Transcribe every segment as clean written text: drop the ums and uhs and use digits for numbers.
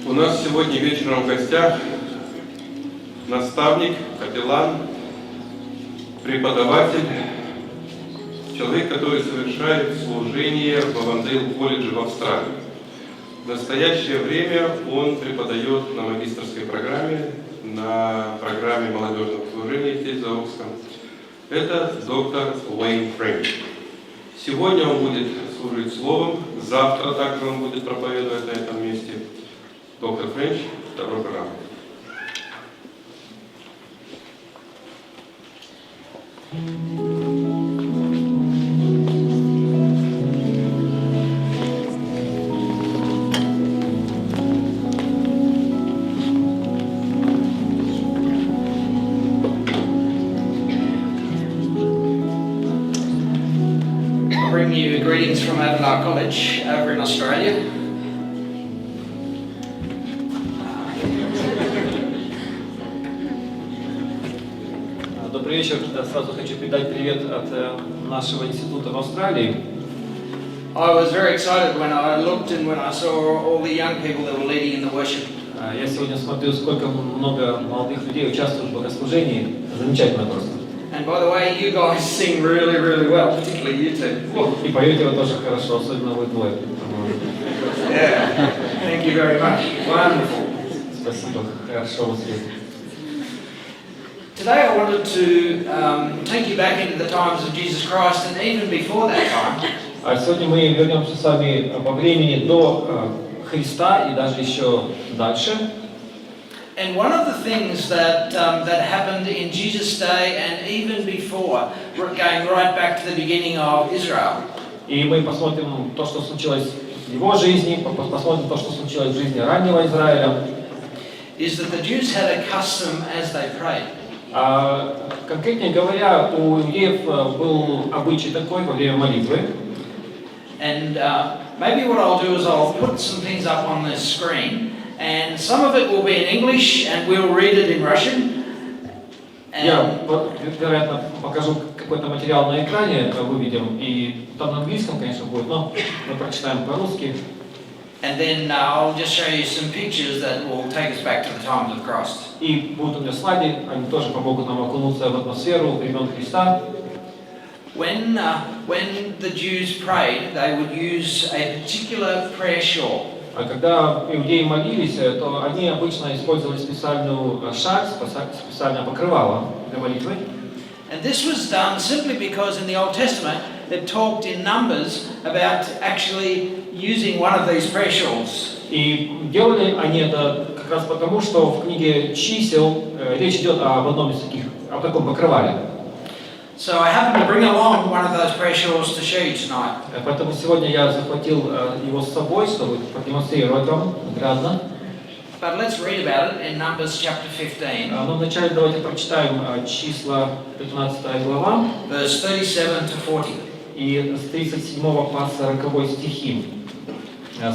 У нас сегодня вечером в гостях наставник, капеллан, преподаватель, человек, который совершает служение в Авандейл-колледже в Австралии. В настоящее время он преподает на магистерской программе, на программе молодежного служения здесь, за Окском. Это доктор Веин Френч. Сегодня он будет служить словом, завтра также он будет проповедовать на этом месте. Доктор Френч, добро пожаловать. Bring you greetings from Doktор College over in Australia. Добрый вечер. Сразу хочу передать привет от нашего института в Австралии. I was very excited when I looked and when I saw all the young people that were leading in the worship. Я сегодня смотрю, сколько много молодых людей участвуют в богослужении. Замечательно просто. And by the way, you guys sing really, really well, particularly you two. И поете вы тоже хорошо, особенно вы двое. Yeah, thank you very much. Wonderful. Спасибо, хорошо вас видеть. Today I wanted to take you back into the times of Jesus Christ and even before that time. А сегодня мы вернемся с вами во времени до Христа и даже еще дальше. And one of the things that happened in Jesus' day and even before, going right back to the beginning of Israel. И мы посмотрим то, что случилось в его жизни, посмотрим то, что случилось в жизни раннего Израиля. Is that the Jews had a custom as they prayed. Конкретнее говоря, у евреев был обычай такой во время молитвы. And maybe what I'll do is I'll put some things up on the screen, and some of it will be in English, and we'll read it in Russian. Я, вероятно, покажу какой-то материал на экране, выведем, и там на английском, конечно, будет, но мы прочитаем по-русски. And then I'll just show you some pictures that will take us back to the times of Christ. И будут у меня слайды, они тоже помогут нам окунуться в атмосферу времен Христа. When the Jews prayed, they would use a particular prayer shawl. А когда иудеи молились, то они обычно использовали специальную шаль, специальное покрывало для молитвы. And this was done simply because in the Old Testament it talked in Numbers about actually using one of these prayer shawls. И делали они это как раз потому, что в книге чисел речь идет об одном из таких, о таком покрывале. So I happened to bring along one of those prayer shawls to show you tonight. Поэтому сегодня я захватил его с собой, чтобы продемонстрировать вам наглядно. But let's read about it in Numbers chapter 15. Но вначале давайте прочитаем числа 15 глава, Verse 37 to 40. и с 37 по 40 стихи.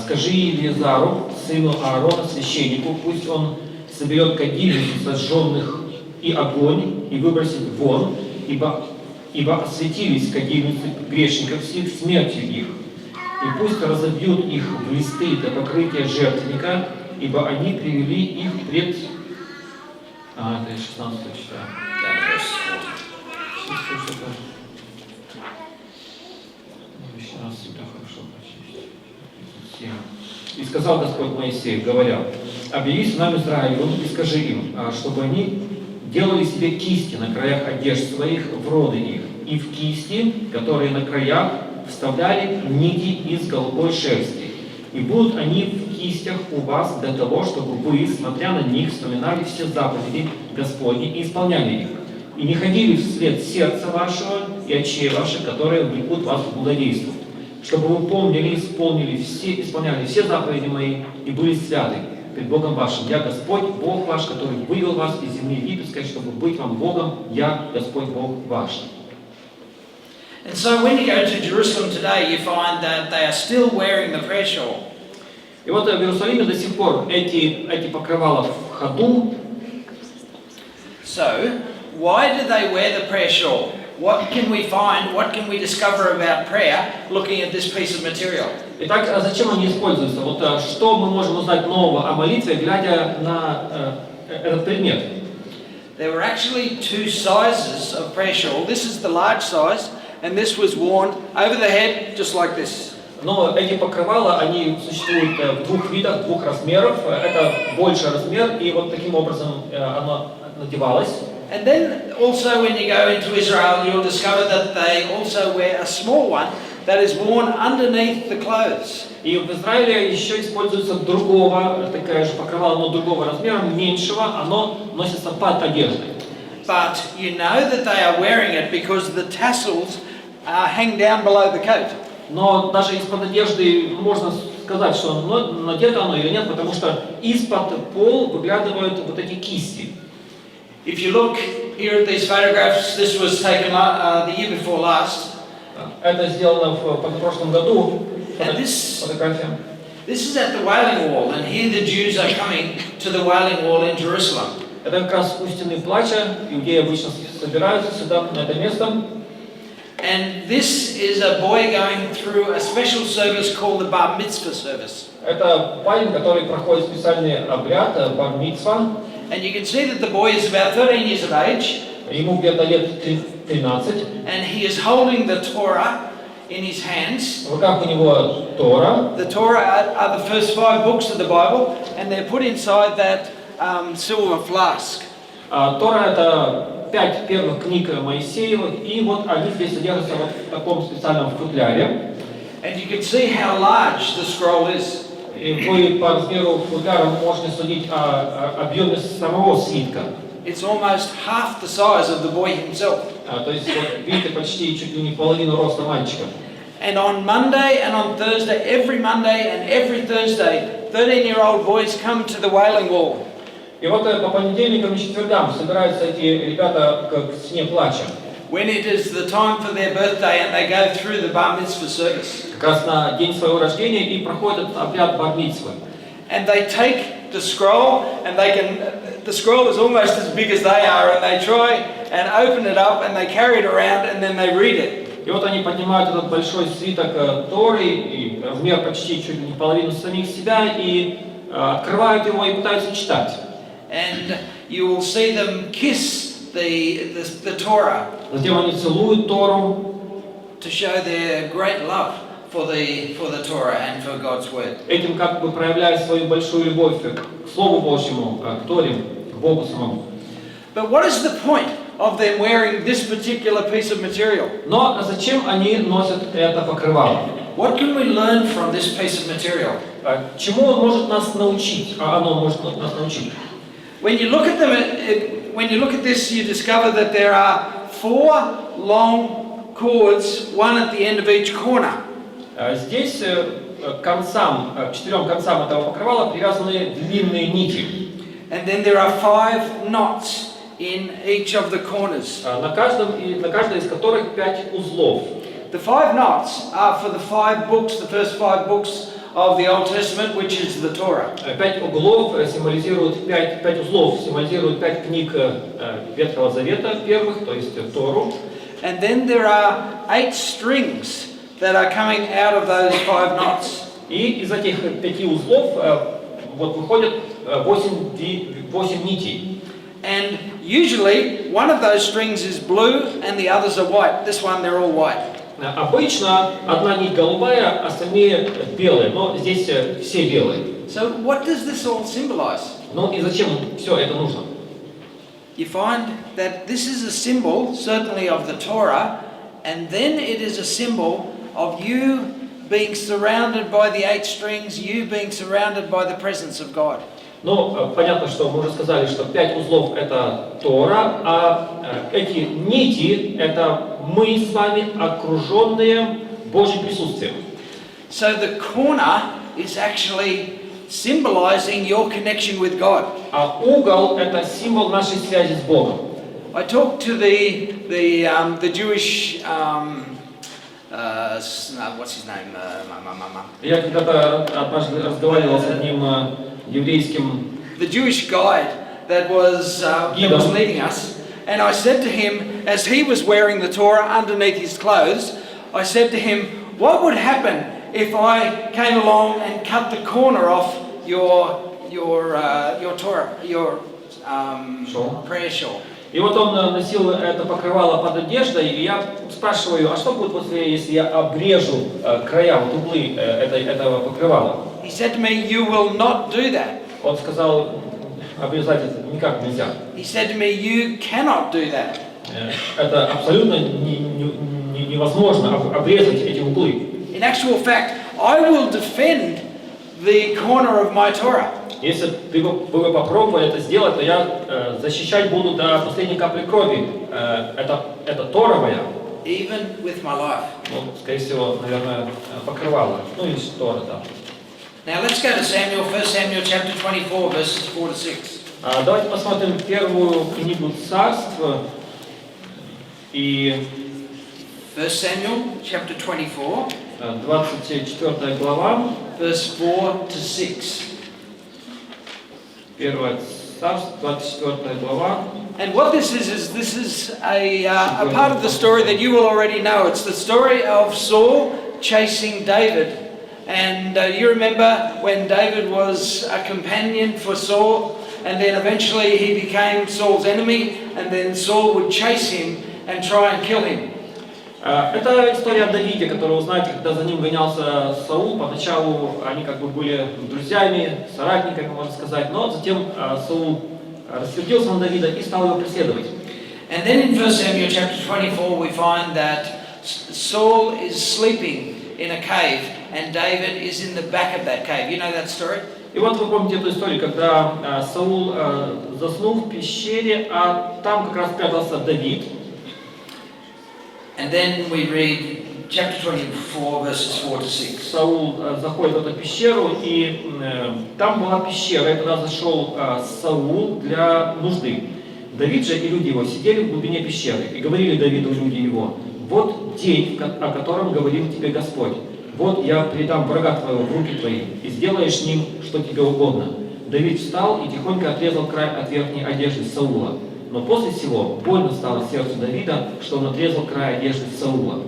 «Скажи Елизару, сыну Аарона, священнику, пусть он соберет кадильницу сожженных и огонь, и выбросит вон, ибо осветились кадильницы грешников всех смертью их, и пусть разобьют их в листы для покрытия жертвенника, ибо они привели их пред...» это 16 читаю. Еще раз всегда хорошо прочесть. «И сказал Господь Моисею, говоря, объяви сынам Израилю и скажи им, чтобы они делали себе кисти на краях одежд своих в роды их, и в кисти, которые на краях, вставляли нити из голубой шерсти. И будут они в кистях у вас для того, чтобы вы, смотря на них, вспоминали все заповеди Господни и исполняли их. И не ходили вслед сердца вашего и очей ваших, которые влекут вас в блудодейство. Чтобы вы помнили, исполняли все заповеди мои и были святы пред Богом вашим. Я Господь, Бог ваш, который вывел вас из земли египетской, чтобы быть вам Богом, я Господь Бог ваш». And so when you go to Jerusalem today, you find that they are still wearing the prayer shawl. И вот в Иерусалиме до сих пор эти покрывала в ходу. So, why do they wear the prayer shawl? What can we find, what can we discover about prayer looking at this piece of material? Итак, а зачем они используются? Вот что мы можем узнать нового о молитве, глядя на этот предмет? There were actually two sizes of prayer shawl. This is the large size, and this was worn over the head, just like this. Но эти покрывала, они существуют в двух видах, двух размеров. Это больший размер, и вот таким образом оно надевалось. And then also when you go into Israel, you'll discover that they also wear a small one that is worn underneath the clothes. И в Израиле еще используется другого, такая же покрывало, но другого размера, меньшего, оно носится под одеждой. But you know that they are wearing it because the tassels hang down below the coat. Но даже из-под одежды можно сказать, что надето оно или нет, потому что из-под пол выглядывают вот эти кисти. If you look here at these photographs, this was taken the year before last. Это сделано в позапрошлом году. Фотография. This is at the Wailing Wall, and here the Jews are coming to the Wailing Wall in Jerusalem. Это как раз у стены плача. Иудеи обычно собираются сюда, на это место. And this is a boy going through a special service called the Bar Mitzvah service. Это парень, который проходит специальный обряд бар мицва. And you can see that the boy is about 13 years of age. Ему где-то лет 13. And he is holding the Torah in his hands. В руках у него Тора. The Torah are the first 5 books of the Bible, and they're put inside that silver flask. Тора это 5 первых книг Моисеевых, и вот они здесь содержатся вот в таком специальном футляре. And you can see how large the scroll is. И вы по размеру футляра можете судить о объеме самого свитка. It's almost half the size of the boy himself. То есть вот видите, почти чуть ли не половину роста мальчика. And on Monday and on Thursday, every Monday and every Thursday, 13-year-old boys come to the Wailing Wall. И вот по понедельникам и четвергам собираются эти ребята к стене плача. When it is the time for their birthday and they go through the Bar Mitzvah service. Как раз на день своего рождения и проходят обряд бар мицвы. And they take the scroll, and the scroll is almost as big as they are, and they try and open it up, and they carry it around, and then they read it. И вот они поднимают этот большой свиток Торы, и размер почти чуть ли не половину самих себя, и открывают его и пытаются читать. And you will see them kiss the Torah. Затем они целуют Тору. To show their great love for the Torah and for God's word. Этим как бы проявляя свою большую любовь к Слову Божьему, к Торе, к Богу самому. But what is the point of them wearing this particular piece of material? Но зачем они носят это покрывало? What can we learn from this piece of material? Чему он может нас научить? Оно может нас научить. When you look at them, when you look at this, you discover that there are 4 long cords, one at the end of each corner. Здесь к 4 концам этого покрывала привязаны длинные нити. And then there are 5 knots in each of the corners. На каждой из которых 5 узлов. The 5 knots are for the 5 books, the first 5 books of the Old Testament, which is the Torah. 5 углов символизируют 5 узлов символизируют 5 книг Ветхого Завета первых, то есть Тору. And then there are 8 strings that are coming out of those 5 knots. И из этих 5 узлов вот выходят 8 нитей. And usually one of those strings is blue and the others are white. This one they're all white. Обычно одна нить голубая, остальные белые, но здесь все белые. So what does this all symbolize? Ну и зачем все это нужно? You find that this is a symbol, certainly of the Torah, and then it is a symbol of you being surrounded by the 8 strings, you being surrounded by the presence of God. Ну, понятно, что мы уже сказали, что 5 узлов это Тора, а эти нити это мы с вами, окруженные Божьим присутствием. So the corner is actually symbolizing your connection with God. А угол это символ нашей связи с Богом. I talked to the Jewish what's his name? Я когда-то однажды разговаривал с одним еврейским the Jewish guide that was leading us, and I said to him, as he was wearing the Torah underneath his clothes, I said to him, what would happen if I came along and cut the corner off your Torah, your Shawl. prayer shawl? И вот он носил это покрывало под одеждой, и я спрашиваю, а что будет после, если я обрежу края, вот углы этого покрывала? He said to me, "You will not do that." Он сказал, обрезать это никак нельзя. He said to me, "You cannot do that." Это абсолютно невозможно обрезать эти углы. In actual fact, I will defend the corner of my Torah. Если вы попробовали это сделать, то я защищать буду до последней капли крови. Это Тора моя. Even with my life. Ну, скорее всего, наверное, покрывало. Ну и Тора, да. Now let's go to Samuel, 1 Samuel chapter 24, verses 4 to 6. Давайте посмотрим первую книгу Царств. И 1 Samuel chapter 24, 24 глава, verse 4 to 6. 1 Царств, 24 глава. And what this is a part of the story that you will already know. It's the story of Saul chasing David. And you remember when David was a companion for Saul, and then eventually he became Saul's enemy, and then Saul would chase him and try and kill him. Это история о Давиде, которую, знаете, когда за ним гонялся Саул, поначалу они как бы были друзьями, соратниками, можно сказать, но затем Саул рассердился на Давида и стал его преследовать. And then in 1 Samuel chapter 24 we find that Saul is sleeping in a cave and David is in the back of that cave. You know that story? И вот вы помните эту историю, когда Саул заснул в пещере, а там как раз прятался Давид. And then we read chapter 24 verses 4 to 6. Саул заходит в эту пещеру, и там была пещера, и туда зашел Саул для нужды. Давид же и люди его сидели в глубине пещеры, и говорили Давиду люди его: «Вот день, о котором говорил тебе Господь. Вот я передам врага твоего в руки твои, и сделаешь с ним, что тебе угодно». Давид встал и тихонько отрезал край от верхней одежды Саула. Но после всего больно стало сердцу Давида, что он отрезал край одежды Саула.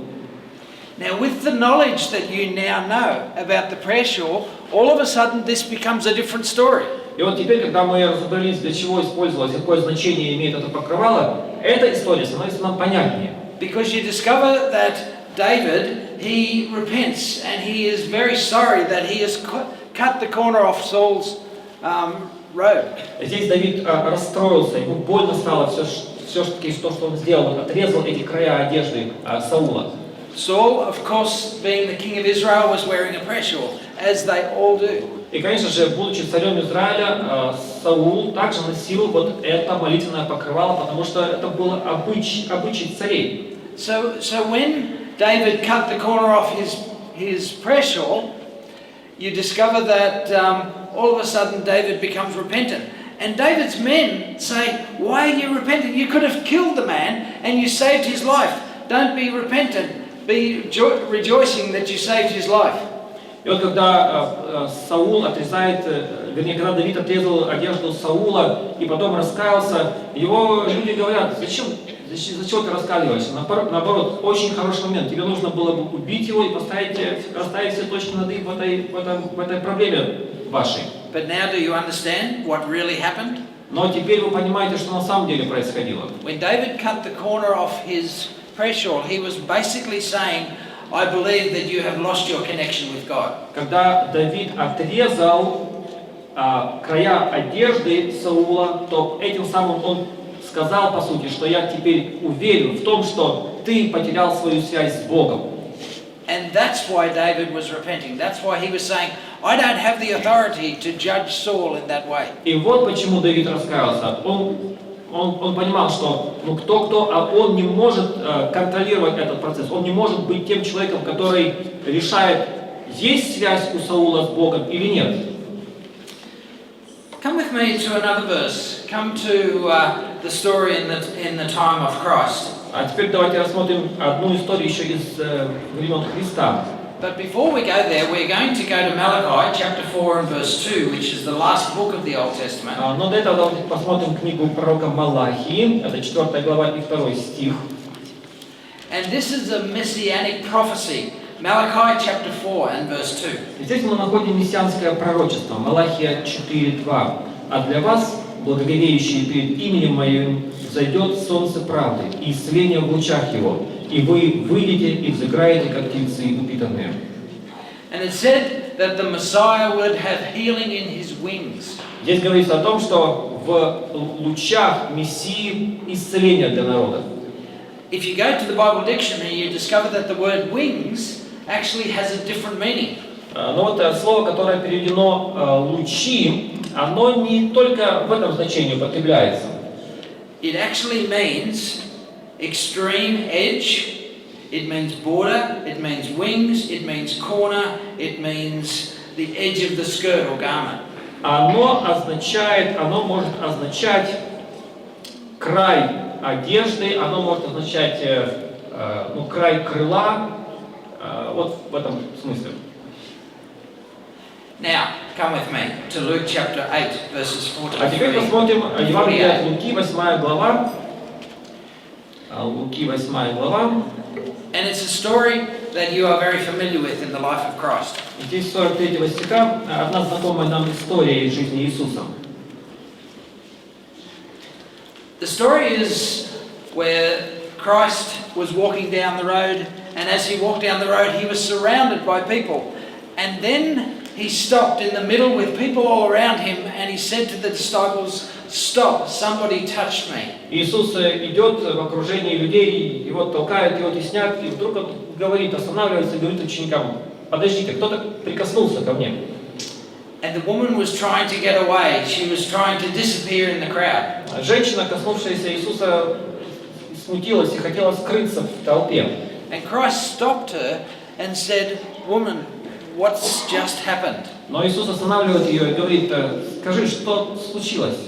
Now, with the knowledge that you now know about the prayer shawl, all of a sudden this becomes a different story. И вот теперь, когда мы разобрались, для чего использовалось, какое значение имеет это покрывало, эта история становится нам понятнее. Because you discover that David, he repents and he is very sorry that he has cut the corner off Saul's robe. Здесь Давид расстроился, ему больно стало все-таки то, что он сделал, он отрезал эти края одежды Саула. Saul, of course, being the king of Israel, was wearing a prayer shawl, as they all do. И, конечно же, будучи царем Израиля, Саул также носил вот это молитвенное покрывало, потому что это был обычай царей. So when David cut the corner off his prayer shawl, you discover that all of a sudden David becomes repentant. And David's men say, "Why are you repentant? You could have killed the man and you saved his life. Don't be repentant. Be rejoicing that you saved his life." И вот когда Саул отрезает, вернее, когда Давид отрезал одежду Саула и потом раскаялся, его люди говорят: зачем ты раскаиваешься? Наоборот, очень хороший момент. Тебе нужно было бы убить его и расставить все точки над «и» в этой проблеме вашей. But now do you understand what really happened? Но теперь вы понимаете, что на самом деле происходило. When David cut the corner off his prayer shawl, he was basically saying, "I believe that you have lost your connection with God." Когда Давид отрезал края одежды Саула, то этим самым он сказал, по сути, что я теперь уверен в том, что ты потерял свою связь с Богом. And that's why David was repenting. That's why he was saying, "I don't have the authority to judge Saul in that way." И вот почему Давид раскаялся. Он понимал, что кто, а он не может контролировать этот процесс. Он не может быть тем человеком, который решает, есть связь у Саула с Богом или нет. Come with me to another verse. Come to the story in the time of Christ. А теперь давайте рассмотрим одну историю еще из времен Христа. But before we go there, we're going to go to Malachi chapter 4 and verse 2, which is the last book of the Old Testament. Но до этого давайте посмотрим книгу пророка Малахии, это 4 глава и 2 стих. And this is a messianic prophecy Malachi chapter 4 and verse 2. Здесь мы находим мессианское пророчество, Малахия 4:2. «А для вас, благоговеющие перед именем Моим, взойдет солнце правды, и исцеление в лучах его, и вы выйдете и взыграете, как птицы упитанные». And it said that the Messiah would have healing in his wings. Здесь говорится о том, что в лучах Мессии исцеление для народа. If you go to the Bible dictionary, you discover that the word wings actually has a different meaning. Но вот слово, которое переведено «лучи», оно не только в этом значении употребляется. It actually means extreme edge, it means border, it means wings, it means corner, it means the edge of the skirt or garment. Оно может означать край одежды, оно может означать край крыла, вот в этом смысле. Now, come with me to Luke chapter 8, verses 4 to А теперь 3. посмотрим Евангелие от Луки, 8 глава. Луки, 8 глава. And it's a story that you are very familiar with in the life of Christ. Здесь 43 стиха, одна знакомая нам история из жизни Иисуса. The story is where Christ was walking down the road, and as he walked down the road, he was surrounded by people. And then he stopped in the middle with people all around him, and he said to the disciples, "Stop, somebody touched me." Иисус идет в окружении людей, его толкают, его теснят, и вдруг он говорит, останавливается и говорит ученикам: подождите, кто-то прикоснулся ко мне. And the woman was trying to get away. She was trying to disappear in the crowd. Женщина, коснувшаяся Иисуса, смутилась и хотела скрыться в толпе. And Christ stopped her and said, "Woman, what's just happened?" Но Иисус останавливает ее и говорит: скажи, что случилось?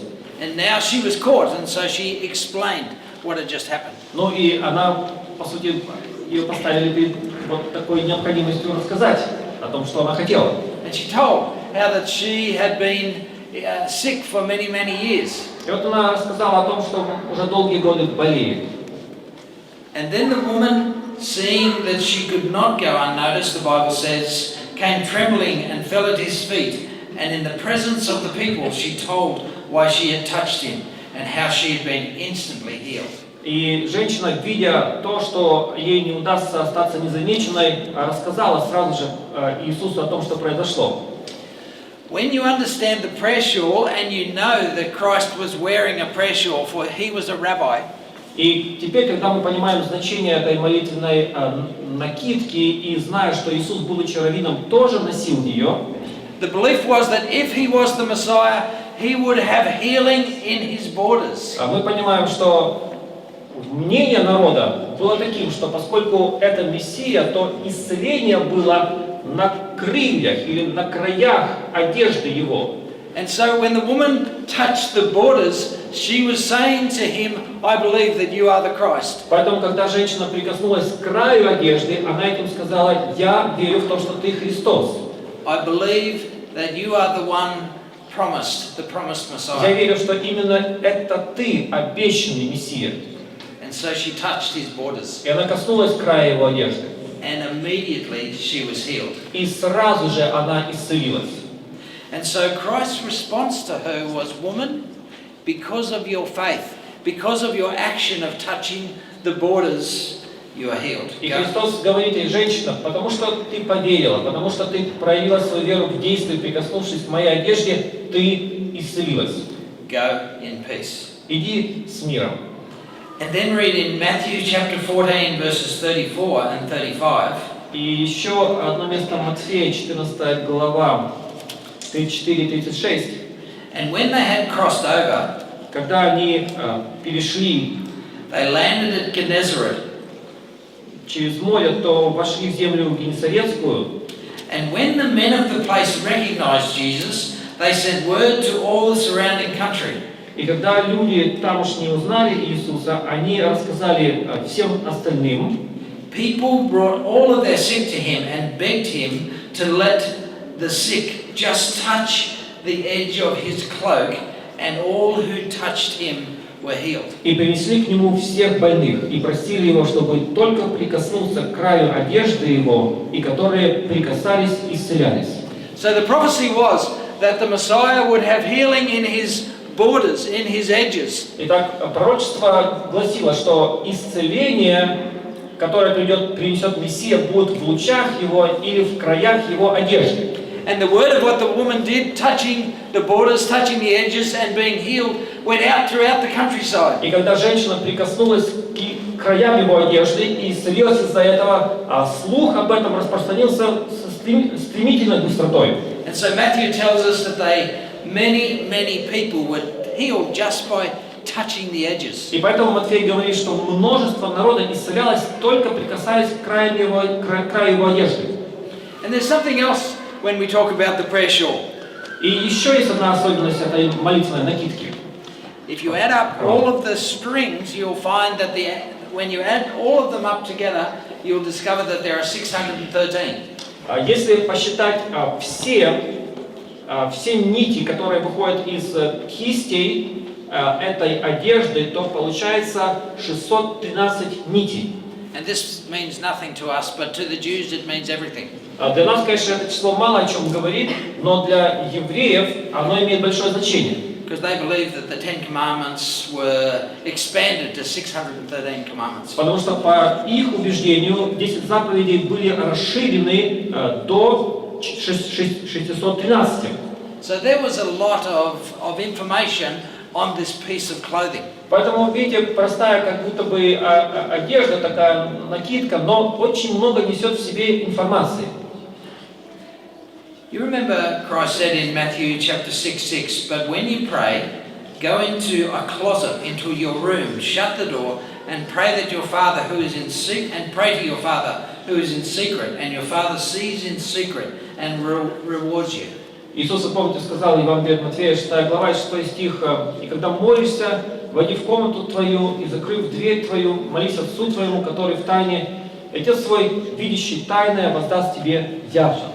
And now she was caught, and so she explained what had just happened. Ну и она, по сути, ее поставили перед вот такой необходимостью рассказать о том, что она хотела. And she told how that she had been sick for many, many years. И вот она рассказала о том, что уже долгие годы болеет. And then the woman, seeing that she could not go unnoticed, the Bible says, came trembling and fell at his feet. And in the presence of the people, she told why she had touched him and how she had been instantly healed. И женщина, видя то, что ей не удастся остаться незамеченной, рассказала сразу же Иисусу о том, что произошло. When you understand the prayer shawl and you know that Christ was wearing a prayer shawl, for he was a rabbi. И теперь, когда мы понимаем значение этой молитвенной накидки и зная, что Иисус, будучи раввином, тоже носил ее, the belief was that if he was the Messiah, he would have healing in his borders. мы понимаем, что мнение народа было таким, что поскольку это Мессия, то исцеление было на крыльях или на краях одежды его. And so when the woman touched the borders, she was saying to him, "I believe that you are the Christ." Поэтому, когда женщина прикоснулась к краю одежды, она этим сказала: я верю в то, что ты Христос. I believe that you are the one promised, the promised Я Messiah. верю, что именно это ты, обещанный Мессия. And so she touched his borders. И она коснулась края его одежды. And immediately she was healed. И сразу же она исцелилась. And so Christ's response to her was, "Woman, because of your faith, because of your action of touching the borders, you are healed." И Христос говорит ей: женщина, потому что ты поверила, потому что ты проявила свою веру в действии, прикоснувшись к моей одежде, ты исцелилась. Go in peace. Иди с миром. And then read in Matthew chapter 14 verses 34 and 35. И еще одно место, Матфея, 14 глава, 34-36. And when they had crossed over, Когда они перешли they landed at Gennesaret. через море, то вошли в землю Генесарецкую. And when the men of the place recognized Jesus, they sent word to all the surrounding country. И когда люди тамошние узнали Иисуса, они рассказали всем остальным. People brought all of their sick to him and begged him to let the sick just touch the edge of his cloak, and all who touched him were healed. И принесли к нему всех больных, и просили его, чтобы только прикоснулся к краю одежды его, и которые прикасались, исцелялись. So the prophecy was that the Messiah would have healing in his borders, in his edges. Итак, пророчество гласило, что исцеление, которое принесет Мессия, будет в лучах его или в краях его одежды. And the word of what the woman did, touching the borders, touching the edges and being healed, went out throughout the countryside. И когда женщина прикоснулась к краям его одежды и исцелилась из-за этого, слух об этом распространился стремительной быстротой. And so Matthew tells us that many people were healed just by touching the edges. И поэтому Матфей говорит, что множество народа исцелялось, только прикасаясь к краю его одежды. And there's something else when we talk about the prayer shawl. И еще есть одна особенность этой молитвенной накидки. If you add up all of the strings, you'll find that when you add all of them up together, you'll discover that there are 613. Если посчитать все нити, которые выходят из кистей этой одежды, то получается 613 нитей. And this means nothing to us, but to the Jews it means everything. Для нас, конечно, это число мало о чем говорит, но для евреев оно имеет большое значение. Because they believe that the Ten Commandments were expanded to 613 commandments. Потому что по их убеждению 10 заповедей были расширены до 613. So there was a lot of information on this piece of clothing. Поэтому, видите, простая как будто бы одежда, такая накидка, но очень много несет в себе информации. You remember Christ said in Matthew chapter 6:6, "But when you pray, go into a closet, into your room, shut the door, and pray that your Father who is in secret, and pray to your Father who is in secret, and your Father sees in secret and rewards you." Иисус, помните, сказал Евангелие от Матфея, 6 глава, 6 стих: «И когда молишься, войди в комнату твою и, закрыв дверь твою, молись Отцу твоему, который в тайне, и Отец свой, видящий тайное, воздаст тебе явно».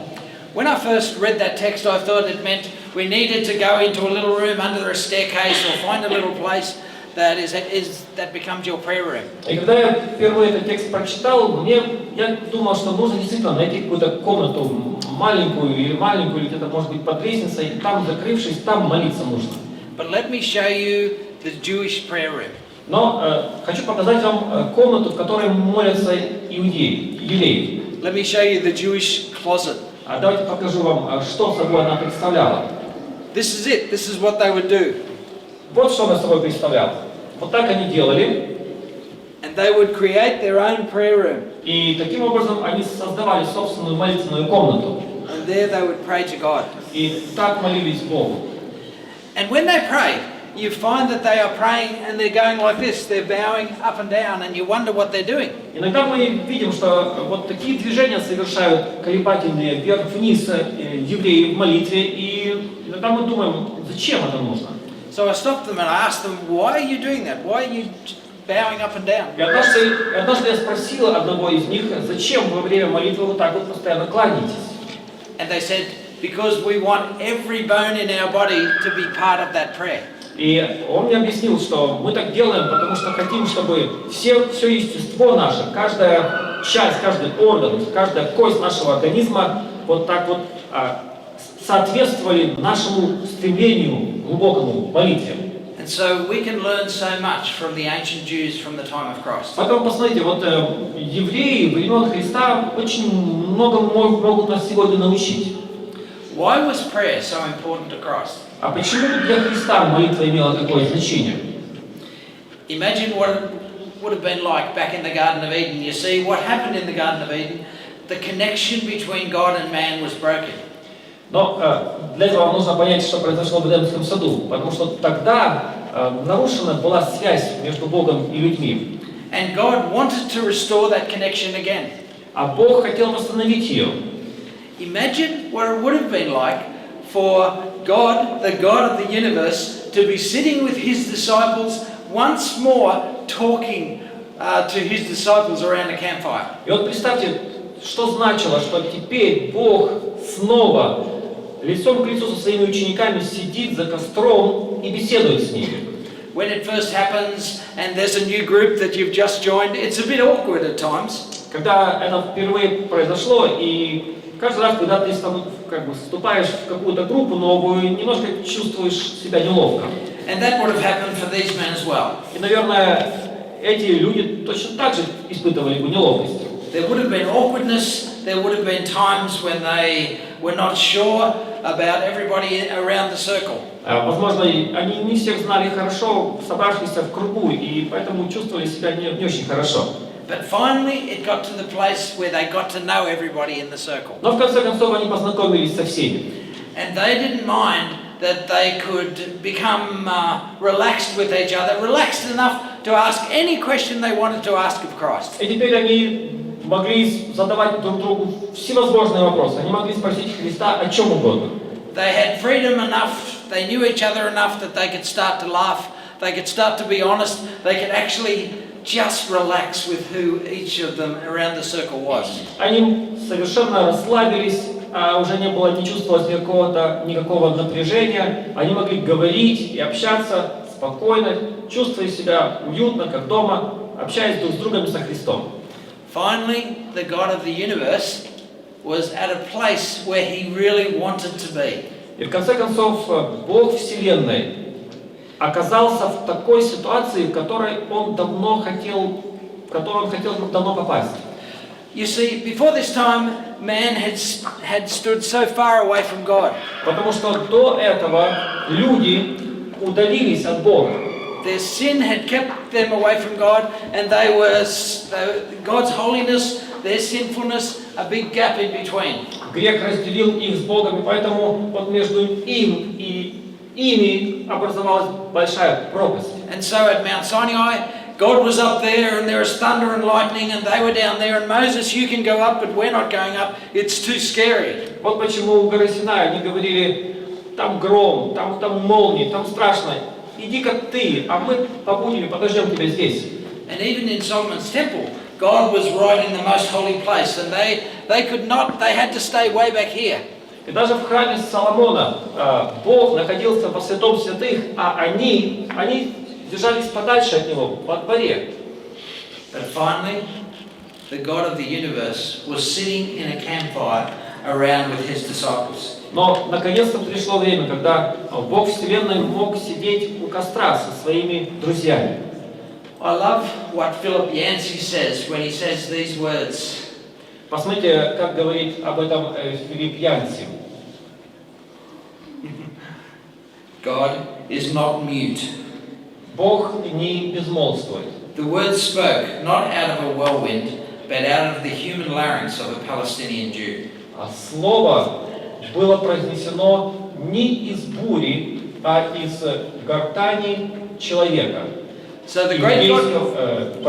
When I first read that text, I thought it meant we needed to go into a little room under a staircase or find a little place that becomes your prayer room. И когда я впервые этот текст прочитал, я думал, что нужно действительно найти какую-то комнату маленькую, или где-то, может быть, под лестницей, и там, закрывшись, там молиться нужно. But let me show you the Jewish prayer room. Но хочу показать вам комнату, в которой молятся евреи. Let me show you the Jewish closet. Давайте покажу вам, что собой она представляла. This is it. This is what they would do. Вот что она собой представляла. Вот так они делали. And they would create their own prayer room. И таким образом они создавали собственную молитвенную комнату. And there they would pray to God. И так молились Богу. And when they pray, you find that they are praying and they're going like this. They're bowing up and down, and you wonder what they're doing. Иногда мы видим, что вот такие движения совершают колебательные вверх-вниз евреи в молитве, и иногда мы думаем, зачем это нужно? So I stopped them and I asked them, why are you doing that? Why are you bowing up and down? И однажды я спросил одного из них, зачем во время молитвы вы так вот постоянно кланяетесь? And they said, because we want every bone in our body to be part of that prayer. И он мне объяснил, что мы так делаем, потому что хотим, чтобы все естество наше, каждая часть, каждый орган, каждая кость нашего организма вот так вот соответствовали нашему стремлению глубокому молитве. And so we can learn so much from the ancient Jews from the time of Christ. Поэтому посмотрите, вот евреи времен Христа очень много могут нас сегодня научить. Why was prayer so important to Christ? А почему для Христа молитва имела такое значение? Imagine what it would have been like back in the Garden of Eden. You see, what happened in the Garden of Eden, the connection between God and man was broken. Но для этого вам нужно понять, что произошло в Эдемском саду, потому что тогда нарушена была связь между Богом и людьми. And God wanted to restore that connection again. А Бог хотел восстановить ее. Imagine what it would have been like for God, the God of the universe, to be sitting with his disciples once more talking to his disciples around a campfire. И вот представьте, что значило, что теперь Бог снова лицом к лицу со своими учениками сидит за костром и беседует с ними. when it first happens and there's a new group that you've just joined, it's a bit awkward at times. Когда это впервые произошло, и каждый раз, когда ты как бы вступаешь в какую-то группу новую, немножко чувствуешь себя неловко. And that would have happened for these men as well. И, наверное, эти люди точно так же испытывали бы неловкость. There would have been awkwardness, there would have been times when they were not sure about everybody around the circle. Возможно, они не всех знали хорошо, собравшиеся в кругу, и поэтому чувствовали себя не очень хорошо. But finally it got to the place where they got to know everybody in the circle. Но в конце концов они познакомились со всеми. And they didn't mind that they could become relaxed with each other, relaxed enough to ask any question they wanted to ask of Christ. И теперь они могли задавать друг другу всевозможные вопросы. Они могли спросить Христа о чем угодно. They had freedom enough, they knew each other enough that they could start to laugh, they could start to be honest, they could actually just relax with who each of them around the circle was. Они совершенно расслабились, уже не было, не чувствовалось никакого напряжения. Они могли говорить и общаться спокойно, чувствуя себя уютно, как дома, общаясь друг с другом и со Христом. Finally, the God of the universe was at a place where he really wanted to be. И в конце концов, Бог Вселенной оказался в такой ситуации, в которой он хотел давно попасть. You see, before this time, man had stood so far away from God. Потому что до этого люди удалились от Бога. Their sin had kept them away from God, and God's holiness, their sinfulness, a big gap in between. Грех разделил их с Богом, и поэтому вот между им и ими образовалась большая пропасть. And so at Mount Sinai, God was up there, and there was thunder and lightning, and they were down there, and Moses, you can go up, but we're not going up, it's too scary. Вот почему у горы Синай они говорили, там гром, там молнии, там страшно, иди-ка ты, а мы побудем и подождем тебя здесь. And even in Solomon's temple, God was right in the most holy place, and they had to stay way back here. И даже в храме Соломона Бог находился во святом святых, а они держались подальше от него, во дворе. But finally, the God of the universe was sitting in a campfire around with his disciples. Но наконец-то пришло время, когда Бог Вселенной мог сидеть у костра со своими друзьями. I love what Philip Yancey says when he says these words. Посмотрите, как говорит об этом Филипп Янси. God is not mute. Бог не безмолвствует. The word spoke not out of a whirlwind, but out of the human larynx of a Palestinian Jew. А слово было произнесено не из бури, а из гортани человека. So the great God,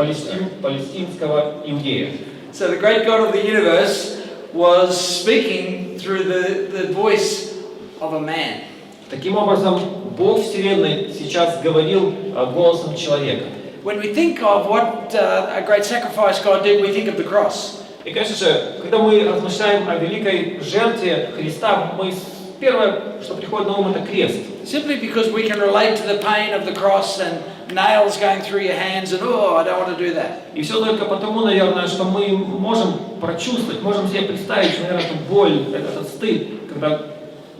палестинского иудея. so the great God of the universe was speaking through the voice of a man. Таким образом, Бог Вселенной сейчас говорил голосом человека. When we think of what a great sacrifice God did, we think of the cross. И, конечно же, когда мы размышляем о великой жертве Христа, первое, что приходит на ум, это крест. Simply because we can relate to the pain of the cross and nails going through your hands and I don't want to do that. И все только потому, наверное, что мы можем прочувствовать, можем себе представить, наверное, эту боль, этот стыд, когда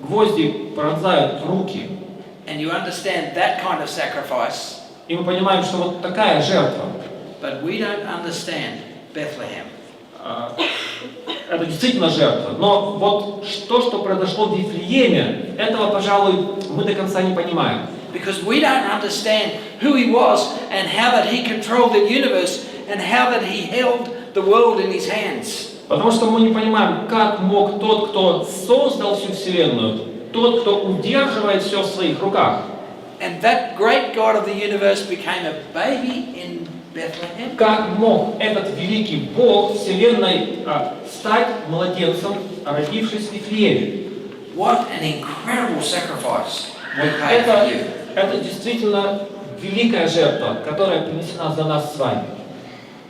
гвозди пронзают руки. And you understand that kind of sacrifice. И мы понимаем, что вот такая жертва. But we don't understand Bethlehem. Это действительно жертва. Но вот то, что произошло в Вифлееме, этого, пожалуй, мы до конца не понимаем. Because we don't understand who he was and how that he controlled the universe and how that he held the world in his hands. Потому что мы не понимаем, как мог тот, кто создал всю Вселенную, тот, кто удерживает все в своих руках. And that great God of the universe became a baby in Bethlehem. Как мог этот великий Бог Вселенной стать младенцем, родившись в Вифлееме? What an incredible sacrifice we paid for you. Это действительно великая жертва, которая принесена за нас с вами.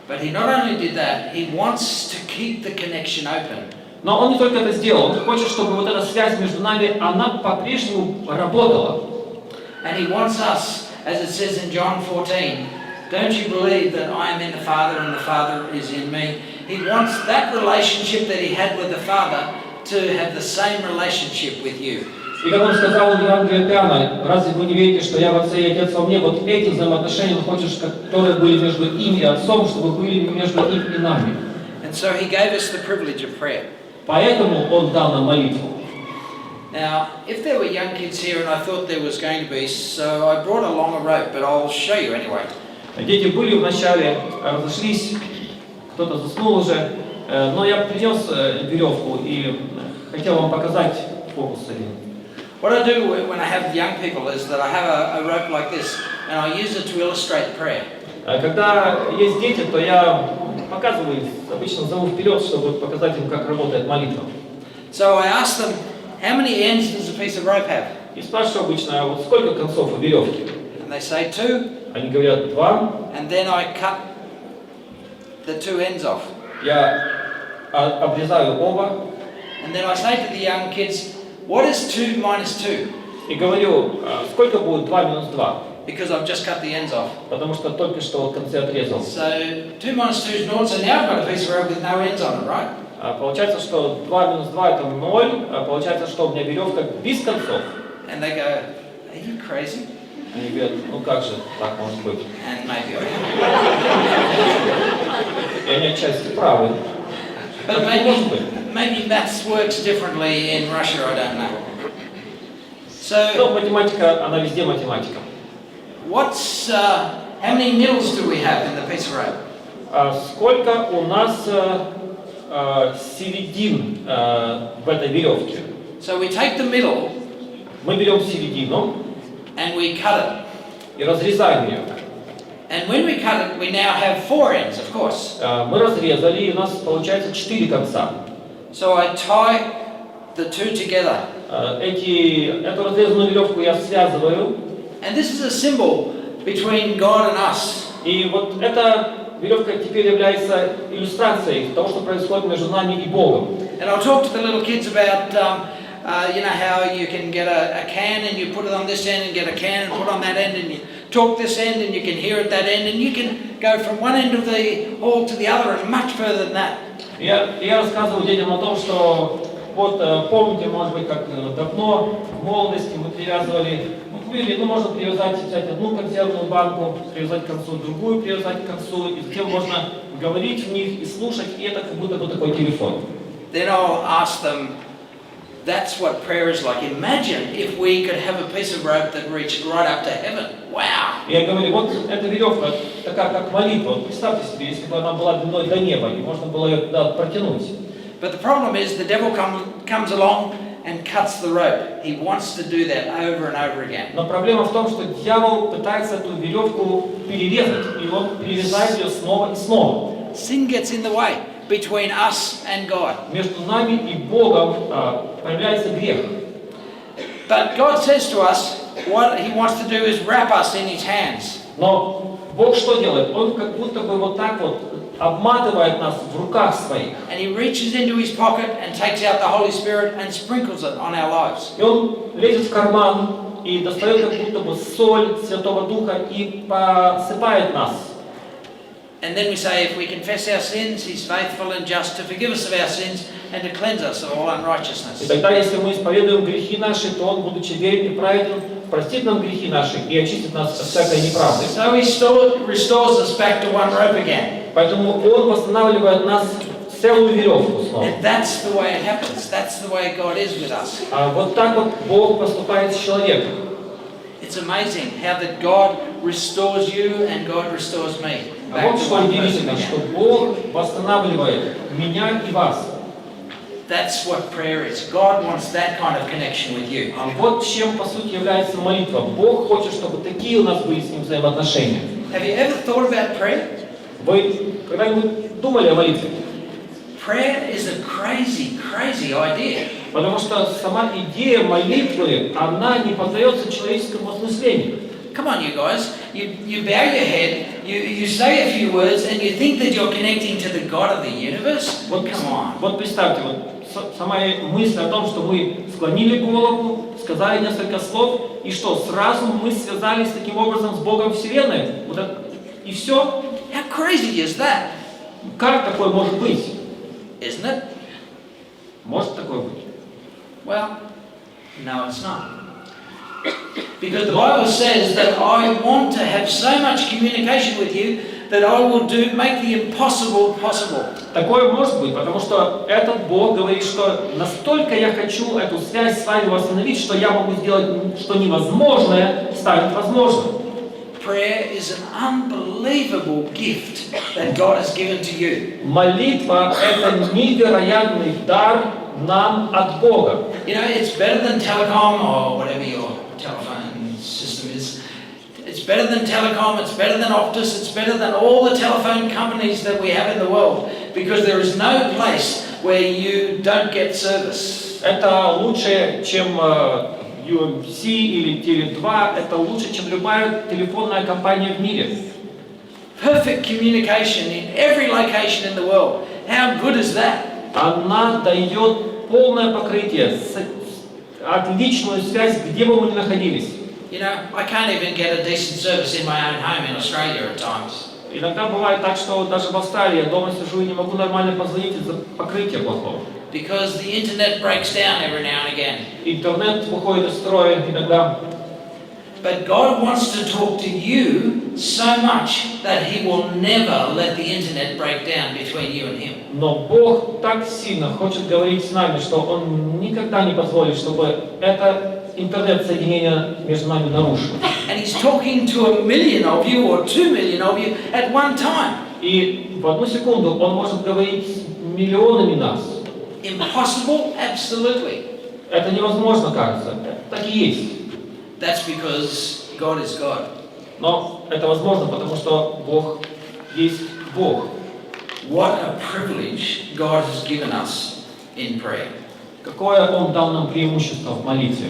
But he not only did that, he wants to keep the connection open. Но он не только это сделал, он хочет, чтобы вот эта связь между нами, она по-прежнему работала. And he wants us, as it says in John 14, don't you believe that I am in the Father and the Father is in me? He wants that relationship that he had with the Father to have the same relationship with you. И как он сказал в Евангелии от Иоанна, разве вы не верите, что я в Отце и Отец во мне? Вот эти взаимоотношения он хочет, которые были между им и Отцом, чтобы были между им и нами. And so he gave us the privilege of prayer. Поэтому он дал нам молитву. Now, if there were young kids here, and I thought there was going to be, so I brought along a rope, but I'll show you anyway. Дети были вначале, разошлись, кто-то заснул уже, но я принес веревку и хотел вам показать фокус один. What I do when I have young people is that I have a rope like this, and I use it to illustrate prayer. Когда есть дети, то я показываю, обычно зову вперед, чтобы показать им, как работает молитва. So I ask them, how many ends does a piece of rope have? И спрашиваю обычно, вот сколько концов у веревки? And they say 2, Они говорят 2. and then I cut the 2 ends off. Я обрезаю оба And then I say to the young kids, what is 2 minus 2? и говорю, сколько будет 2 минус 2? Because I've just cut the ends off. Потому что только что вот концы отрезал. So 2 minus 2 is 0, so now I've got a piece of rope with no ends on it, right? Получается, что 2 минус 2 это 0, получается, что у меня веревка без концов. And they go, are you crazy? Они говорят, ну как же так может быть? And maybe I am. И они отчасти правы. But Так не может быть. maybe maths works differently in Russia, I don't know. Но So математика, она везде математика. how many needles do we have in the piece of rope? Сколько у нас середин в этой веревке? So we take the middle Мы берем середину and we cut it. и разрезаем ее. And when we cut it, we now have 4 ends, of course. Мы разрезали, и у нас получается 4 конца. So I tie the 2 together. Эту разрезанную веревку я связываю. And this is a symbol between God and us. И вот эта веревка теперь является иллюстрацией того, что происходит между нами и Богом. And I'll talk to the little kids about, you know, how you can get a can and you put it on this end and get a can and put on that end and you talk this end and you can hear at that end and you can go from one end of the hall to the other and much further than that. Я рассказываю детям о том, что вот помните, может быть, как давно в молодости мы привязывали, можно привязать, взять одну консервную банку, привязать к концу, другую привязать к концу, и затем можно говорить в них и слушать, и это как будто бы такой телефон. Then I'll ask them, that's what prayer is like. Imagine if we could have a piece of rope that reached right up to heaven. Wow! Я говорю, вот эта веревка такая, как молитва. Вот представьте себе, если бы она была длиной до неба, и можно было ее туда протянуть. But the problem is the devil comes along and cuts the rope. He wants to do that over and over again. Но проблема в том, что дьявол пытается эту веревку перерезать, и он перерезает ее снова и снова. Sin gets in the way between us and God. Между нами и Богом появляется грех. But God says to us, what He wants to do is wrap us in His hands. Но Бог что делает? Он как будто бы вот так вот обматывает нас в руках своих. And He reaches into His pocket and takes out the Holy Spirit and sprinkles it on our lives. И он лезет в карман и достает как будто бы соль Святого Духа и посыпает нас. And then we say, if we confess our sins, He's faithful and just to forgive us of our sins and to cleanse us of all И unrighteousness. тогда, если мы исповедуем грехи наши, то Он, будучи верен и праведен, простит нам грехи наши и очистит нас от всякой неправды. So He restores us back to one rope again. Поэтому Он восстанавливает нас в целую веревку снова. And that's the way it happens. That's the way God is with us. Вот так вот Бог поступает с человеком. It's amazing how that God restores you and God restores me. А вот что удивительно, что Бог восстанавливает меня и вас. That's what prayer is. God wants that kind of connection with you. А вот чем по сути является молитва. Бог хочет, чтобы такие у нас были с Ним взаимоотношения. Have you ever thought about prayer? Вы когда-нибудь думали о молитве? Prayer is a crazy, crazy idea. Потому что сама идея молитвы, она не поддается человеческому осмыслению. Come on, you guys. You bow your head, you say a few words, and you think that you're connecting to the God of the universe? Вот, Come on. вот представьте, вот сама мысль о том, что мы склонили голову, сказали несколько слов, и что, сразу мы связались таким образом с Богом Вселенной? Вот это, и все? How crazy is that? Как такое может быть? Isn't it? Может такое быть? Well, no, it's not. Because the Bible says that I want to have so much communication with you that I will make the impossible possible. Такое может быть, потому что этот Бог говорит, что настолько я хочу эту связь с вами восстановить, что я могу сделать, что невозможное станет возможным. Prayer is an unbelievable gift that God has given to you. Молитва – это невероятный дар нам от Бога. You know, it's better than telecom or whatever your telephone system is. It's better than telecom, it's better than Optus, it's better than all the telephone companies that we have in the world, because there is no place where you don't get service. Это лучше, чем UMC или Теле2, это лучше, чем любая телефонная компания в мире. Perfect communication in every location in the world. How good is that? Она дает полное покрытие, отличную связь, где бы мы ни находились. You know, I can't even get a decent service in my own home in Australia at times. Иногда бывает так, что даже в Австралии я дома сижу и не могу нормально позвонить из-за покрытия плохого. Because the internet breaks down every now and again. Интернет выходит из строя иногда. But God wants to talk to you so much that He will never let the internet break down between you and Him. Но Бог так сильно хочет говорить с нами, что Он никогда не позволит, чтобы это интернет-соединение между нами нарушилось. And He's talking to 1 million of you or 2 million of you at one time. И в одну секунду Он может говорить с миллионами нас. Impossible? Absolutely. Это невозможно, кажется. Так и есть. That's because God is God. Но это возможно, потому что Бог есть Бог. What a privilege God has given us in prayer. Какое Он дал нам преимущество в молитве.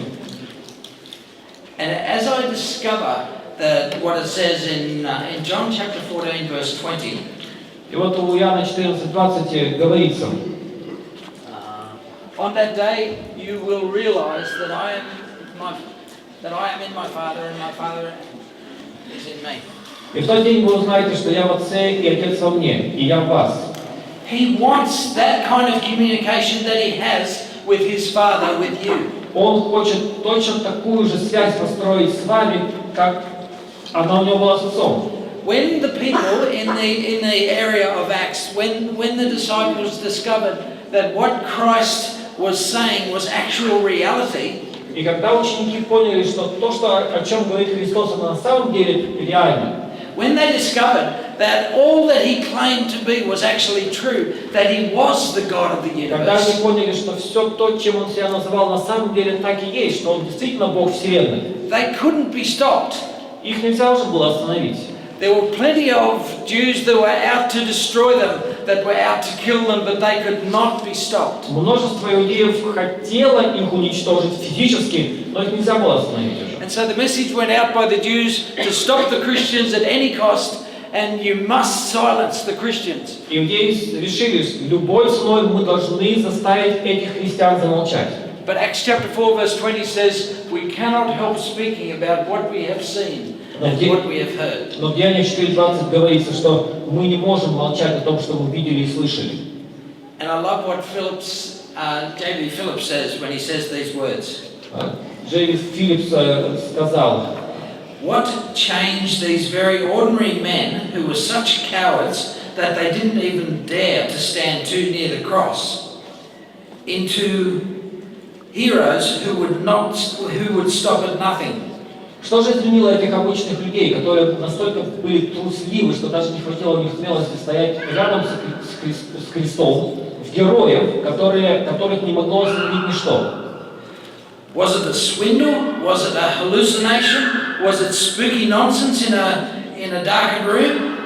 And as I discover that what it says in John chapter 14 verse 20. И вот у Иоанна 14:20 говорится: On that day you will realize that I am in my Father and my Father is in me. И в тот день вы узнаете, что я в Отце и Отец во мне, и я в вас. He wants that kind of communication that he has with his Father, with you. Он хочет точно такую же связь построить с вами, как она у него была с Отцом. When the people in the area of Acts, when the disciples discovered that what Christ was saying was actual reality, И когда ученики поняли, что то, о чем говорит Христос, это на самом деле реально, when they discovered that all that he claimed to be was actually true, that he was the God of the когда они universe, поняли, что все то, чем он себя называл, на самом деле так и есть, что он действительно Бог Вселенной, they couldn't be stopped. их нельзя уже было остановить. There were plenty of Jews that were out to destroy them, that were out to kill them, but they could not be stopped. Множество иудеев хотело их уничтожить физически, но их нельзя было остановить уже. And so the message went out by the Jews to stop the Christians at any cost, and you must silence the Christians. Иудеи решили, что любой ценой мы должны заставить этих христиан замолчать. But Acts chapter 4 verse 20 says, we cannot help speaking about what we have seen and what we have heard. Но в Деяниях 4:20 говорится, что мы не можем молчать о том, что мы видели и слышали. And I love what J.B. Phillips says when he says these words. Джеймс Филлипс сказал: What changed these very ordinary men who were such cowards that they didn't even dare to stand too near the cross into heroes who would stop at nothing? Что же изменило этих обычных людей, которые настолько были трусливы, что даже не хватило у них смелости стоять рядом с крестом, в героев, которых не могло остановить ничто? Was it a swindle? Was it a hallucination? Was it spooky nonsense in a darkened room?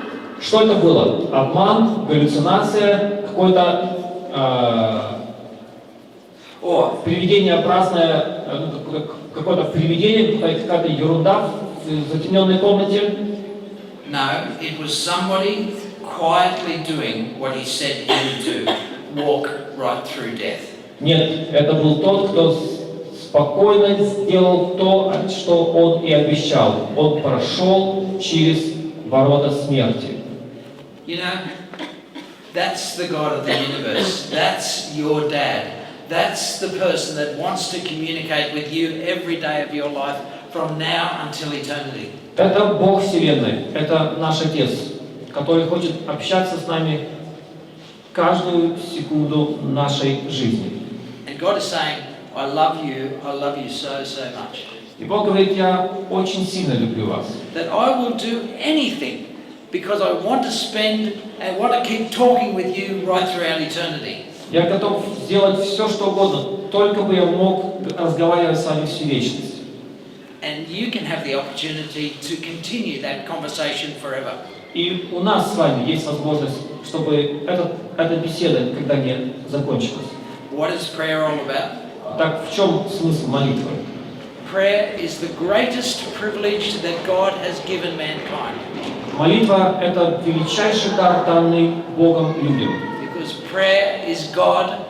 Что это было? Обман, галлюцинация, привидение праздное, какое-то привидение, какая-то ерунда в затемненной комнате? No, it was somebody quietly doing what he said he would do, walk right through death. Нет, это был тот, кто спокойно сделал то, что Он и обещал. Он прошел через ворота смерти. You know, that's the God of the universe. That's your dad. That's the person that wants to communicate with you every day of your life from now until eternity. Это Бог Вселенной, это наш Отец, который хочет общаться с нами каждую секунду нашей жизни. And God is saying, I love you so, so much. И Бог говорит, я очень сильно люблю вас. That I will do anything because I want to spend and want to keep talking with you right throughout eternity. Я готов сделать все, что угодно, только бы я мог разговаривать с вами всю вечность. And you can have the opportunity to continue that conversation forever. И у нас с вами есть возможность, чтобы эта беседа когда не закончилась. What is prayer all about? Так в чем смысл молитвы? Prayer is the greatest privilege that God has given mankind. Молитва – это величайший дар, данный Богом людям. Because prayer is God,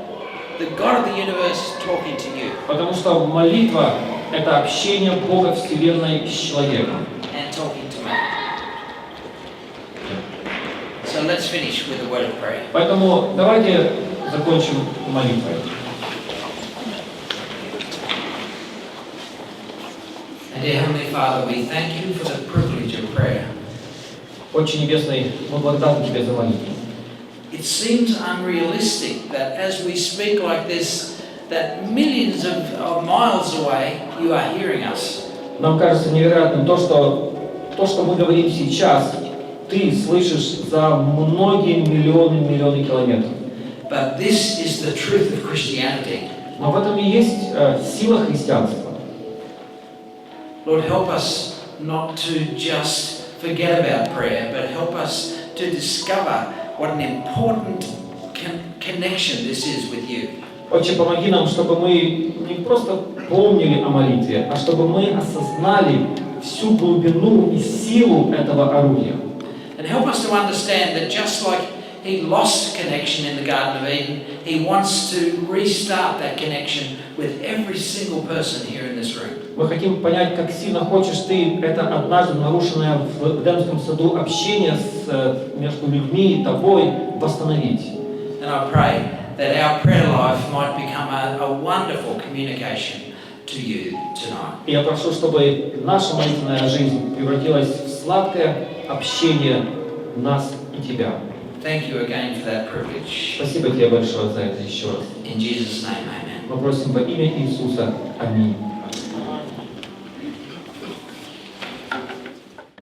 the God of the universe, talking to you. Потому что молитва – это общение Бога Вселенной с человеком. And talking to me. So let's finish with a word of prayer. Поэтому давайте закончим молитвой. And dear Heavenly Father, we thank you for the privilege of prayer. Отче Небесный, мы благодарны Тебе за молитву. It seems unrealistic that as we speak like this, that millions of miles away, you are hearing us. Нам кажется невероятным то, что мы говорим сейчас, Ты слышишь за многие миллионы километров. But this is the truth of Christianity. Но в этом и есть сила христианства. Lord, help us not to just forget about prayer, but help us to discover what an important connection this is with you. Отче, помоги нам, чтобы мы не просто помнили о молитве, а чтобы мы осознали всю глубину и силу этого орудия. And help us to understand that just like He lost connection in the Garden of Eden, He wants to restart that connection with every single person here in this room. Мы хотим понять, как сильно хочешь Ты это однажды нарушенное в Эдемском саду общение между людьми и Тобой восстановить. And I pray that our prayer life might become a wonderful communication to you tonight. И я прошу, чтобы наша молитвенная жизнь превратилась в сладкое общение нас и Тебя. Thank you again for that privilege. Спасибо Тебе большое за это еще раз. In Jesus' name, amen. Мы просим во имя Иисуса. Аминь.